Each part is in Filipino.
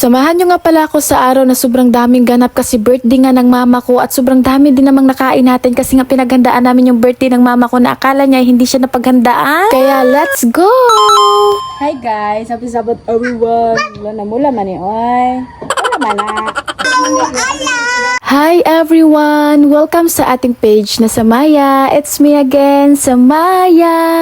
Samahan nyo nga pala ako sa araw na sobrang daming ganap kasi birthday nga ng mama ko at sobrang dami din namang nakain natin kasi nga pinaghandaan namin yung birthday ng mama ko na akala niya hindi siya napaghandaan. Kaya let's go! Hi guys, happy Sabbath everyone. Wala na mula man eh, oy. Wala man na. Hi everyone! Welcome sa ating page na Samaya. It's me again, Samaya.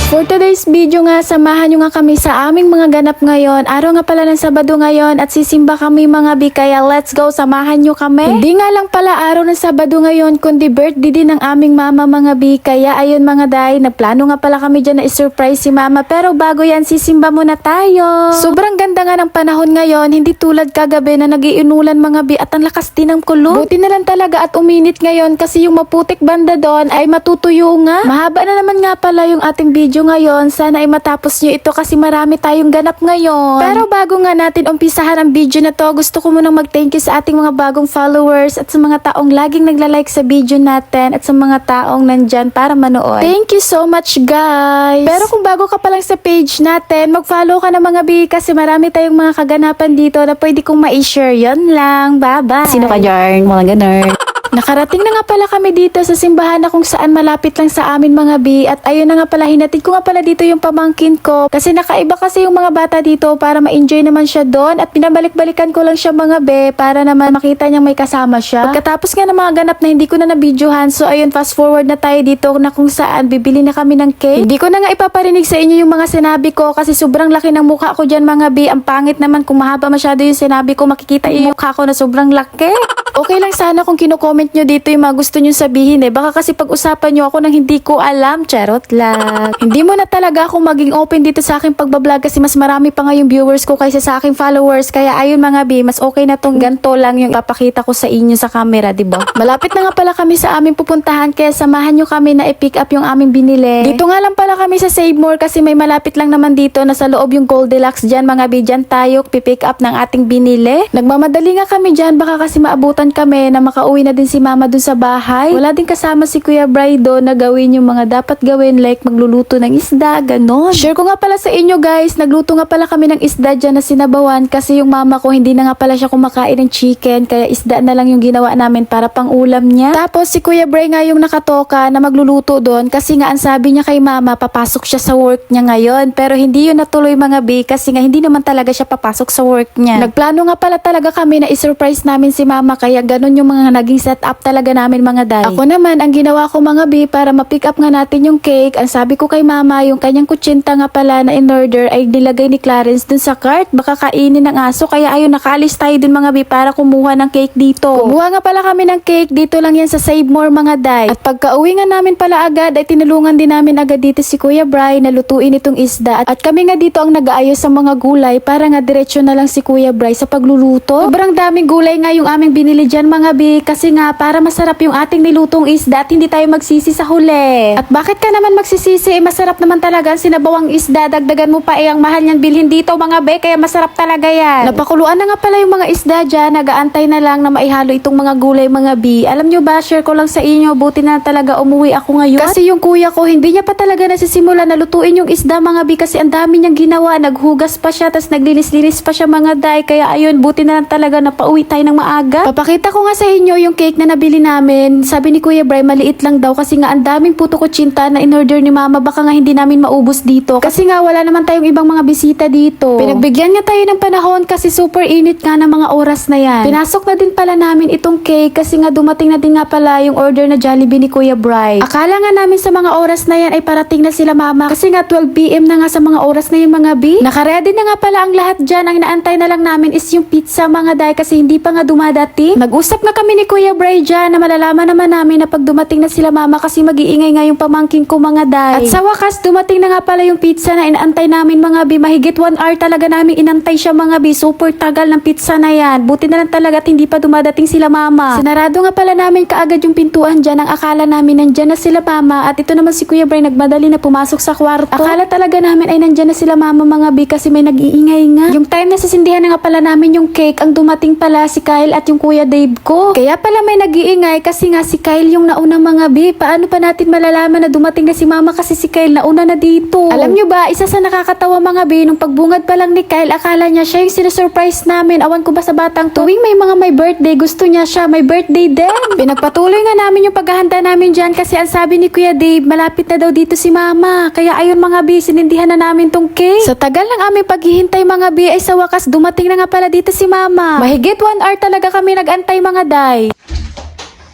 For today's video nga, samahan nyo nga kami sa aming mga ganap ngayon. Araw nga pala ng Sabado ngayon at sisimba kami mga bi, kaya let's go, samahan nyo kami. Hindi nga lang pala araw ng Sabado ngayon, kundi birthday din ng aming mama mga bi. Kaya ayun mga day, nagplano nga pala kami dyan na isurprise si mama. Pero bago yan, sisimba muna tayo. Sobrang ganda nga ng panahon ngayon, hindi tulad kagabi na nagiinulan mga bi at ang lakas din ng kulog. Buti na lang talaga at uminit ngayon kasi yung maputik banda doon ay matutuyo nga. Mahaba na naman nga pala yung ating video ngayon. Sana ay matapos nyo ito kasi marami tayong ganap ngayon. Pero bago nga natin umpisahan ang video na to, gusto ko munang mag-thank you sa ating mga bagong followers at sa mga taong laging nagla-like sa video natin at sa mga taong nandyan para manood. Thank you so much guys! Pero kung bago ka pa lang sa page natin, mag-follow ka na mga bi kasi marami tayong mga kaganapan dito na pwede kong ma-share. Yan lang. Bye-bye! Sino ka dyan? Mga ganun. Nakarating na nga pala kami dito sa simbahan na kung saan malapit lang sa amin mga bi at ayun na nga pala, hinatid ko nga pala dito yung pamangkin ko kasi nakaiba kasi yung mga bata dito para ma-enjoy naman siya doon at pinabalik-balikan ko lang siya mga be para naman makita niyang may kasama siya. Pagkatapos nga ng mga ganap na hindi ko na nabidyohan, so ayun, fast forward na tayo dito na kung saan bibili na kami ng cake. Hindi ko na nga ipaparinig sa inyo yung mga sinabi ko kasi sobrang laki ng mukha ko dyan mga bi. Ang pangit naman kung mahaba masyado yung sinabi ko, makikita yung mukha ko na sobrang laki. Okay lang sana kung kino-comment nyo dito yung mga gusto nyo sabihin eh. Baka kasi pag-usapan nyo ako nang hindi ko alam. Charot lang. Hindi mo na talaga ako maging open dito sa aking pagbablog kasi mas marami pa nga yung viewers ko kaysa sa aking followers. Kaya ayun mga bi, mas okay na tong ganto lang yung papakita ko sa inyo sa camera, diba? Malapit na nga pala kami sa aming pupuntahan kaya samahan nyo kami na i-pick up yung aming binili. Dito nga lang pala kami sa Save More kasi may malapit lang naman dito na sa loob yung Goldilocks dyan mga bi. Dyan tayo pipick up ng ating binili. Nagmamadali nga kami dyan baka kasi maabutan kami na makauwi na din si mama dun sa bahay. Wala din kasama si Kuya Brido na gawin yung mga dapat gawin like magluluto ng isda, ganon. Share ko nga pala sa inyo guys, nagluto nga pala kami ng isda dyan na sinabawan kasi yung mama ko hindi na nga pala siya kumakain ng chicken kaya isda na lang yung ginawa namin para pang ulam niya. Tapos si Kuya Bray nga yung nakatoka na magluluto doon kasi nga ang sabi niya kay mama papasok siya sa work niya ngayon pero hindi yun natuloy mga bi kasi nga hindi naman talaga siya papasok sa work niya. Nagplano nga pala talaga kami na isurprise namin si mama kaya ganon yung mga naging setup talaga namin mga day. Ako naman, ang ginawa ko mga bi para ma-pick up nga natin yung cake, ang sabi ko kay mama, yung kanyang kutsinta nga pala na in-order ay nilagay ni Clarence dun sa cart. Baka kainin ng aso. Kaya ayun, nakaalis tayo dun mga bi para kumuha ng cake dito. Kumuha nga pala kami ng cake. Dito lang yan sa Save More mga day. At pagka-uwi nga namin pala agad, ay tinulungan din namin agad dito si Kuya Bray na lutuin itong isda. At kami nga dito ang nag-aayos sa mga gulay para nga diretsyo na lang si Kuya Bray sa pagluluto. Sobrang daming gulay nga yung aming binili dyan mga bi kasi nga para masarap yung ating nilutong isda at hindi tayo magsisi sa huli. At bakit ka naman magsisisi? Masarap naman talaga ang sinabawang isda. Dagdagan mo pa ang mahal niyang bilhin dito mga be, kaya masarap talaga yan. Napakuluan na nga pala yung mga isda dyan. Nagaantay na lang na maihalo itong mga gulay mga bi. Alam nyo ba, share ko lang sa inyo, buti na talaga umuwi ako ngayon. Kasi yung kuya ko, hindi niya pa talaga nasisimula na lutuin yung isda mga bi kasi ang dami niyang ginawa. Naghugas pa siya, tas naglinis-linis pa siya mga day. Kaya ayun, buti na lang talaga na pauwi tayo ng maaga. Papakita ko nga sa inyo yung cake na nabili namin. Sabi ni Kuya Bray, maliit lang daw kasi nga ang daming puto kutsinta na in-order ni mama. Baka nga hindi namin maubos dito. Kasi nga wala naman tayong ibang mga bisita dito. Pinagbigyan nga tayo ng panahon kasi super init nga ng mga oras na yan. Pinasok na din pala namin itong cake kasi nga dumating na din nga pala yung order na Jollibee ni Kuya Bray. Akala nga namin sa mga oras na yan ay parating na sila mama kasi nga 12 PM na nga sa mga oras na yung mga bi. Nakaready na nga pala ang lahat dyan. Ang inaantay na lang namin is yung pizza mga day kasi hindi pa nga dumadating. Nag-usap nga kami ni Kuya Bray dyan na malalaman naman namin na pag dumating na sila mama kasi mag-iingay nga yung pamangking ko mga day. At sa wakas, dumating na nga pala yung pizza na inaantay namin mga bi. Mahigit 1 hour talaga namin inantay siya mga bi. Super tagal ng pizza na yan. Buti na lang talaga at hindi pa dumadating sila mama. Sinarado nga pala namin kaagad yung pintuan dyan. Ang akala namin nandyan na sila mama. At ito naman si Kuya Bray nagmadali na pumasok sa kwarto. Akala talaga namin ay nandyan na sila mama mga bi kasi may nag-iingay nga. Yung time na sasindihan na nga pala namin yung cake, ang dumating pala si Kyle at yung Kuya Dave ko. Kaya pala may nag-iingay kasi nga si Kyle yung nauna mga B. Paano pa natin malalaman na dumating na si mama kasi si Kyle nauna na dito? Alam nyo ba, isa sa nakakatawa mga B, nung pagbungad pa lang ni Kyle, akala niya siya yung sinusurprise namin. Awan ko ba sa batang tuwing may mga may birthday, gusto niya siya may birthday din. Pinagpatuloy nga namin yung paghahanda namin dyan kasi ang sabi ni Kuya Dave, malapit na daw dito si mama. Kaya ayun mga B, sinindihan na namin tong cake. Sa tagal ng aming paghihintay mga B, ay sa wakas dumating na nga pala dito si mama. Mahigit 1 hour talaga kami nag-antay mga day.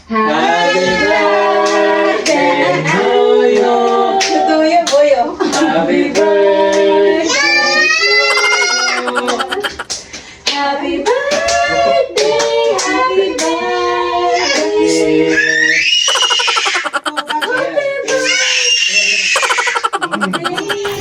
Happy birthday to you. Happy birthday to you. Happy birthday, happy birthday.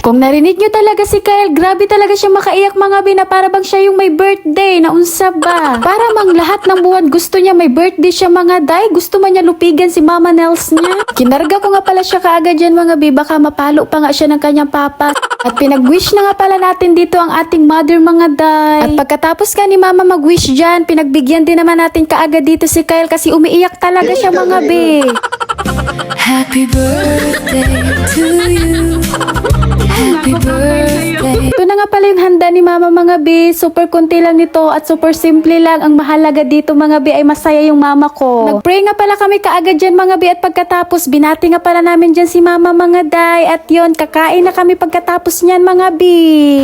Kung narinig nyo talaga si Kyle, grabe talaga siya makaiyak mga B na para bang siya yung may birthday na unsa ba? Para mang lahat ng buwan gusto niya may birthday siya mga day. Gusto man niya lupigan si Mama Nels niya. Kinarga ko nga pala siya kaagad dyan mga B, baka mapalo pa nga siya ng kanyang papa. At pinag-wish na nga pala natin dito ang ating mother mga day. At pagkatapos ka ni Mama mag-wish dyan, pinagbigyan din naman natin kaagad dito si Kyle kasi umiiyak talaga siya mga B. Happy birthday to you. Happy birthday. Ito na nga pala yung handa ni Mama mga B. Super kunti lang nito at super simple lang. Ang mahalaga dito mga B ay masaya yung mama ko. Nag-pray nga pala kami kaagad dyan mga B at pagkatapos binati nga pala namin dyan si Mama mga day. At yon, kakain na kami pagkatapos niyan mga B.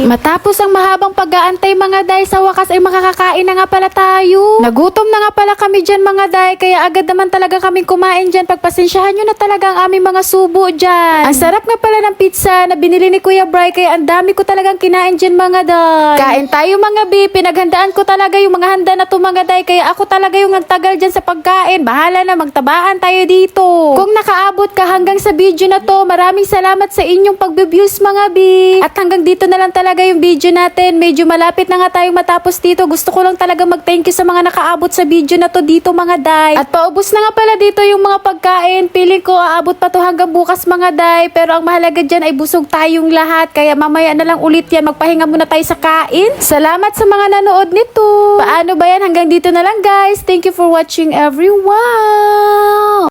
Matapos ang mahabang pag-aantay mga day, sa wakas ay makakakain na nga pala tayo. Nagutom na nga pala kami dyan mga day, kaya agad naman talaga kami kumain dyan. Pagpasensyahan nyo na talaga ang aming mga subo dyan. Ang sarap nga pala ng pizza na binili ni Kuya Bry, kaya ang dami ko talagang kinain dyan mga day. Kain tayo mga B, pinaghandaan ko talaga yung mga handa na to mga day, kaya ako talaga yung nagtagal dyan sa pagkain. Bahala na, magtabaan tayo dito. Kung nakaabot ka hanggang sa video na to, maraming salamat sa inyong pag-views mga B. At hanggang dito na lang talaga yung video natin. Medyo malapit na nga tayong matapos dito. Gusto ko lang talaga mag-thank you sa mga nakaabot sa video na to dito mga day. At paubos na nga pala dito yung mga pagkain. Feeling ko aabot pa to hanggang bukas mga day. Pero ang mahalaga dyan ay busog tayong lahat. Kaya mamaya na lang ulit yan. Magpahinga muna tayo sa kain. Salamat sa mga nanood nito. Paano ba yan? Hanggang dito na lang guys. Thank you for watching everyone.